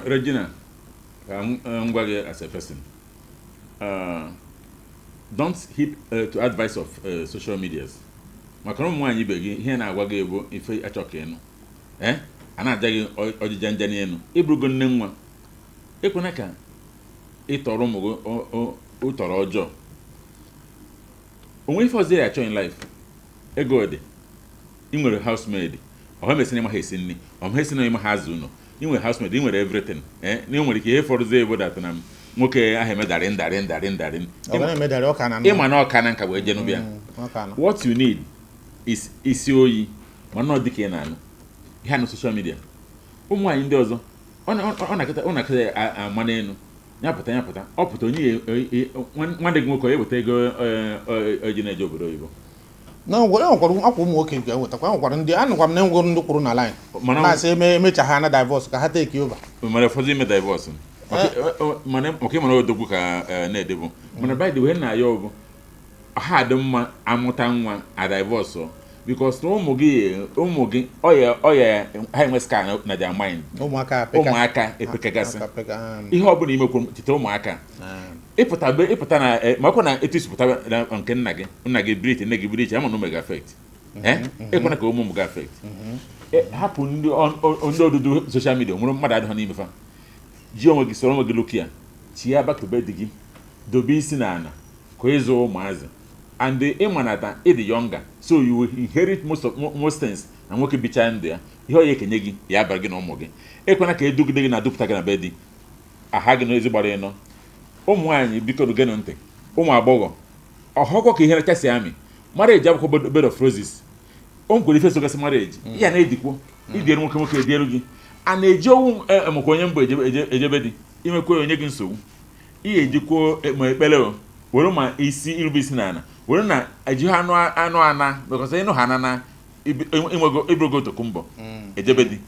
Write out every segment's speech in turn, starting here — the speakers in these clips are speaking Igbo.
Regina, as a person, don't heed to advice of social medias. Makaron mo anyi begi here na agwa ebo ife achoke no. Ana adagi ojijanjani enu. Ibrugo nnenwa. Ekwana ka itoro mo utoro ojo. Onwe ife ozi acho in life. Ego de. Inwere housemaid. Oho mesini ma hesinni. Oho hesini ma hazu no. Inwere housemaid, inwere everything. Ni onwere ke e for ze ebo that na nwoke aheme darin. Medari o kana no. Ima na o kana nka we je no bia. What you need is oyi mana odike na anu. Ihe na social media. Ụmụ anyị ndị ọzọ ọ na-akịta amana enu. Nyapụta. Ọ pụta onye nwanne gị nwoke eweta ego oji na-eje obodo oyibo. Na ngwere ọkwara akwụ ụmụ nwoke ga-ewetakwa nkwara ndị anụkwa m na ngwere ndị kwuru na line. Na-asị emecha ha na divorce ka ha take over. Mana ụfọdụ ime divorce. Mana odogwu ka na-edebo. Mana by the way na ya ọbụ ha dị mma amụta nwa a divorce because no ụmụ gị oya ha enwe scan na their mind. Ụmụaka epekagasi. Ihe ọ bụla imekwu tite ụmụaka. Ịpụta na makwa na etu isipụta nke nna gị brit nne gị brit ama na omega affect. Ekwana ka ụmụ ga affect. Hapụ ndị odudu social media nwere mmadụ adịghị n'ime fa. Ji onwe gị soro onwe gị look ya. Chia back to bed gị. Dobe isi na ana. Ka ịzụ ụmụazị. And the emanata is younger, so you will inherit most things. And nwoke bicha ndụ ya. Ihe o yekenye gị ya abara gị na ụmụ gị. Ekwana ka edugide gị na dupụta gị na bedi. Aha gị na ezigbara ịnọ. Ụmụ nwaanyị biko genu ntị. Ụmụ agbọghọ. Ọhọkọ ka ihe rachasị amị. Marriage abụkwa bed of roses. O nkwere ife sogasị marriage. Ya na-edikwo. Idiere nwoke ediere gị. A na-eji owu emekwa onye mbụ ejebe di. Imekwa onye gị nsogbu. Ihe ejikwo ma ekpere o. Were ma isi irube isi na ana. Were na eji ha anụ ana because ịnụ ha na ibrogo tokumbo ejebe di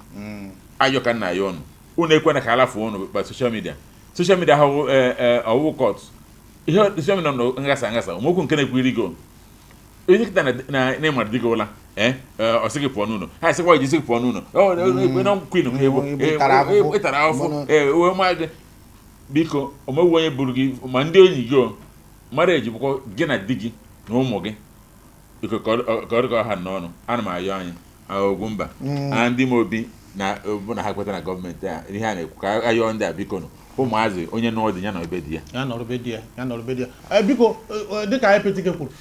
ayoka na ya ọnụ unu ekwe na ka alafu ọnụ by social media ha ọwụ court ihe social media no ngasa omokwu nke na-ekwu irigo onye kita na ịmara digo ụla ọsịgị pụọ n'ụlọ ha sịkwa iji sịgị pụọ n'ụlọ na queen ha ebo ịtara afọ uwe ma gị biko omewu onye buru gị ma ndị enyi gị marriage bụkwa gị na di gị na ụmụ gị biko ka ọ ha n'ọnụ ana m ayọ anyị Ugwumba ndị m obi na ha kweta na gọọmenti a ihe a na-ekwu ka ayọ ndị a biko nụ ụmụazị onye n'ọdị ya na ebe di ya biko dịka anyị petike kwuru